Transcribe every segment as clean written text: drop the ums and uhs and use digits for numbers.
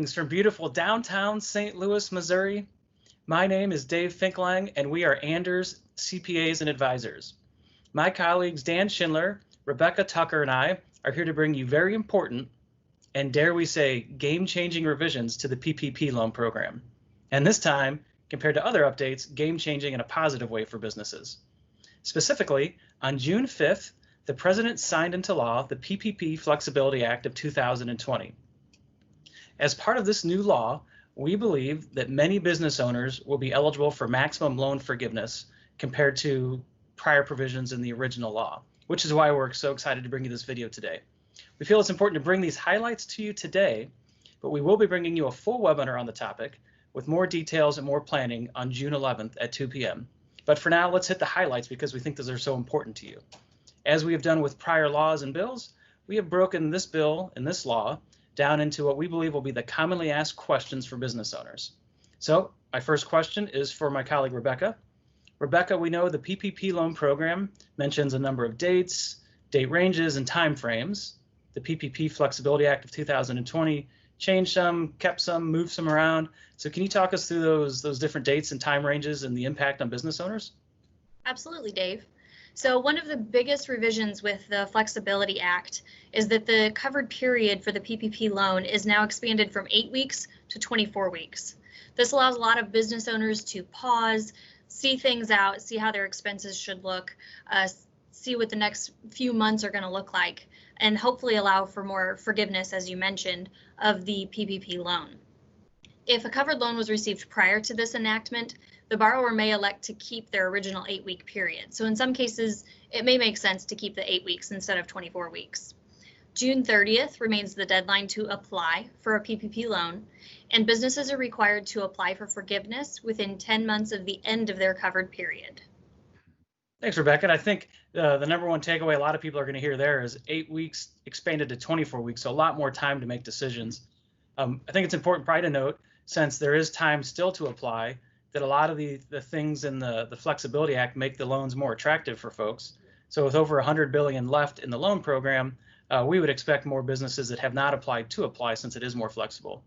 Greetings from beautiful downtown St. Louis, Missouri. My name is Dave Finklang, and we are Anders CPAs and Advisors. My colleagues Dan Schindler, Rebekah Tucker, and I are here to bring you very important, and dare we say, game-changing revisions to the PPP loan program. And this time, compared to other updates, game-changing in a positive way for businesses. Specifically, on June 5th, the President signed into law the PPP Flexibility Act of 2020. As part of this new law, we believe that many business owners will be eligible for maximum loan forgiveness compared to prior provisions in the original law, which is why we're so excited to bring you this video today. We feel it's important to bring these highlights to you today, but we will be bringing you a full webinar on the topic with more details and more planning on June 11th at 2 p.m. But for now, let's hit the highlights because we think those are so important to you. As we have done with prior laws and bills, we have broken this bill and this law down into what we believe will be the commonly asked questions for business owners. So my first question is for my colleague, Rebekah. Rebekah, we know the PPP loan program mentions a number of dates, date ranges, and time frames. The PPP Flexibility Act of 2020 changed some, kept some, moved some around. So can you talk us through those different dates and time ranges and the impact on business owners? Absolutely, Dave. So one of the biggest revisions with the Flexibility Act is that the covered period for the PPP loan is now expanded from 8 weeks to 24 weeks. This allows a lot of business owners to pause, see things out, see how their expenses should look, see what the next few months are going to look like, and hopefully allow for more forgiveness, as you mentioned, of the PPP loan. If a covered loan was received prior to this enactment, the borrower may elect to keep their original 8-week period. So in some cases, it may make sense to keep the 8 weeks instead of 24 weeks. June 30th remains the deadline to apply for a PPP loan, and businesses are required to apply for forgiveness within 10 months of the end of their covered period. Thanks, Rebekah. And I think the number one takeaway a lot of people are going to hear there is 8 weeks expanded to 24 weeks, so a lot more time to make decisions. I think it's important probably to note, since there is time still to apply, that a lot of the things in the Flexibility Act make the loans more attractive for folks. So with over $100 billion left in the loan program, we would expect more businesses that have not applied to apply since it is more flexible.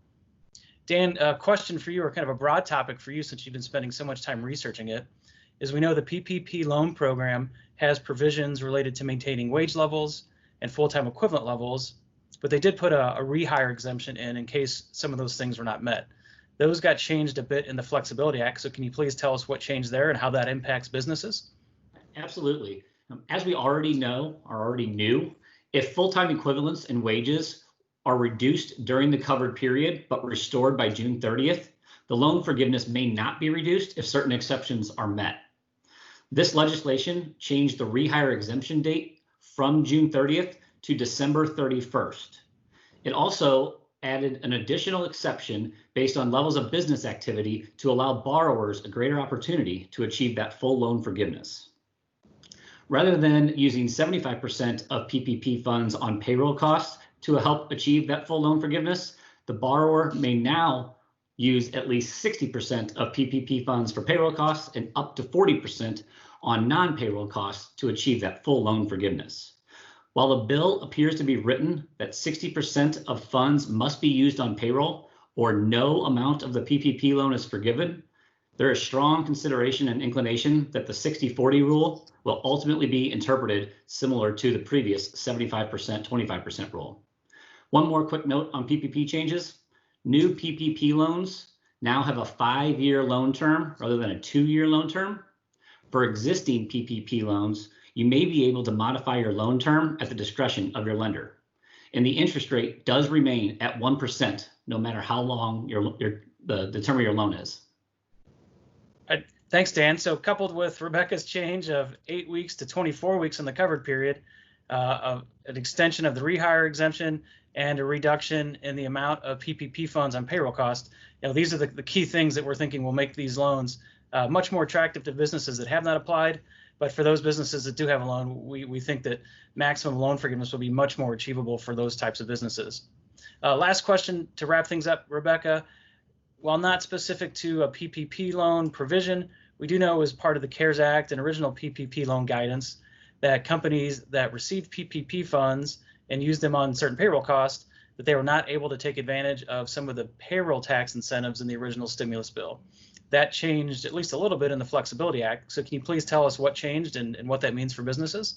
Dan, a question for you, or kind of a broad topic for you since you've been spending so much time researching it, is we know the PPP loan program has provisions related to maintaining wage levels and full-time equivalent levels, but they did put a rehire exemption in case some of those things were not met. Those got changed a bit in the Flexibility Act, so can you please tell us what changed there and how that impacts businesses? Absolutely. As we already know, or already knew, if full-time equivalents and wages are reduced during the covered period but restored by June 30th, the loan forgiveness may not be reduced if certain exceptions are met. This legislation changed the rehire exemption date from June 30th to December 31st. It also added an additional exception based on levels of business activity to allow borrowers a greater opportunity to achieve that full loan forgiveness. Rather than using 75% of PPP funds on payroll costs to help achieve that full loan forgiveness, the borrower may now use at least 60% of PPP funds for payroll costs and up to 40% on non-payroll costs to achieve that full loan forgiveness. While the bill appears to be written that 60% of funds must be used on payroll or no amount of the PPP loan is forgiven, there is strong consideration and inclination that the 60-40 rule will ultimately be interpreted similar to the previous 75%, 25% rule. One more quick note on PPP changes. New PPP loans now have a 5-year loan term rather than a 2-year loan term. For existing PPP loans, you may be able to modify your loan term at the discretion of your lender. And the interest rate does remain at 1%, no matter how long the term of your loan is. Thanks, Dan. So coupled with Rebekah's change of 8 weeks to 24 weeks in the covered period, an extension of the rehire exemption, and a reduction in the amount of PPP funds on payroll costs, these are the key things that we're thinking will make these loans much more attractive to businesses that have not applied. But for those businesses that do have a loan, we think that maximum loan forgiveness will be much more achievable for those types of businesses. Last question to wrap things up, Rebekah. While not specific to a PPP loan provision, we do know as part of the CARES Act and original PPP loan guidance that companies that receive PPP funds and use them on certain payroll costs, that they were not able to take advantage of some of the payroll tax incentives in the original stimulus bill. That changed at least a little bit in the Flexibility Act. So can you please tell us what changed and what that means for businesses?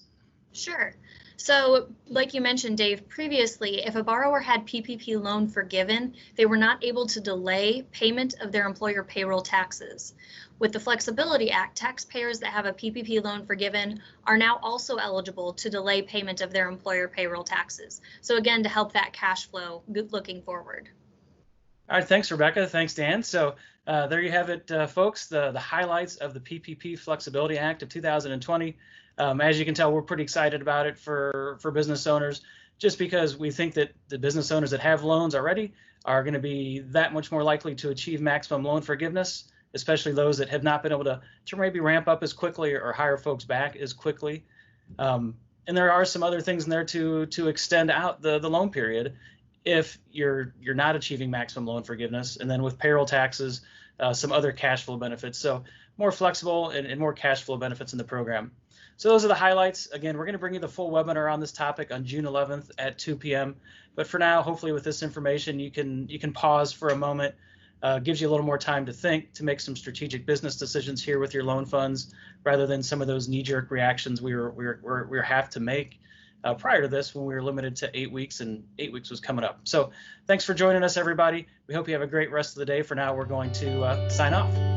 Sure. So like you mentioned, Dave, previously, if a borrower had PPP loan forgiven, they were not able to delay payment of their employer payroll taxes. With the Flexibility Act, taxpayers that have a PPP loan forgiven are now also eligible to delay payment of their employer payroll taxes. So again, to help that cash flow looking forward. All right, thanks, Rebecca. Thanks, Dan. So there you have it, folks, the highlights of the PPP Flexibility Act of 2020. As you can tell, we're pretty excited about it for business owners, just because we think that the business owners that have loans already are going to be that much more likely to achieve maximum loan forgiveness, especially those that have not been able to maybe ramp up as quickly or hire folks back as quickly. And there are some other things in there to extend out the loan period if you're not achieving maximum loan forgiveness, and then with payroll taxes, some other cash flow benefits. So more flexible and more cash flow benefits in the program. So those are the highlights. Again, we're going to bring you the full webinar on this topic on June 11th at 2 p.m. But for now, hopefully with this information, you can pause for a moment. Gives you a little more time to think, to make some strategic business decisions here with your loan funds, rather than some of those knee-jerk reactions we were have to make prior to this, when we were limited to 8 weeks, and 8 weeks was coming up. So thanks for joining us, everybody. We hope you have a great rest of the day. For now, we're going to sign off.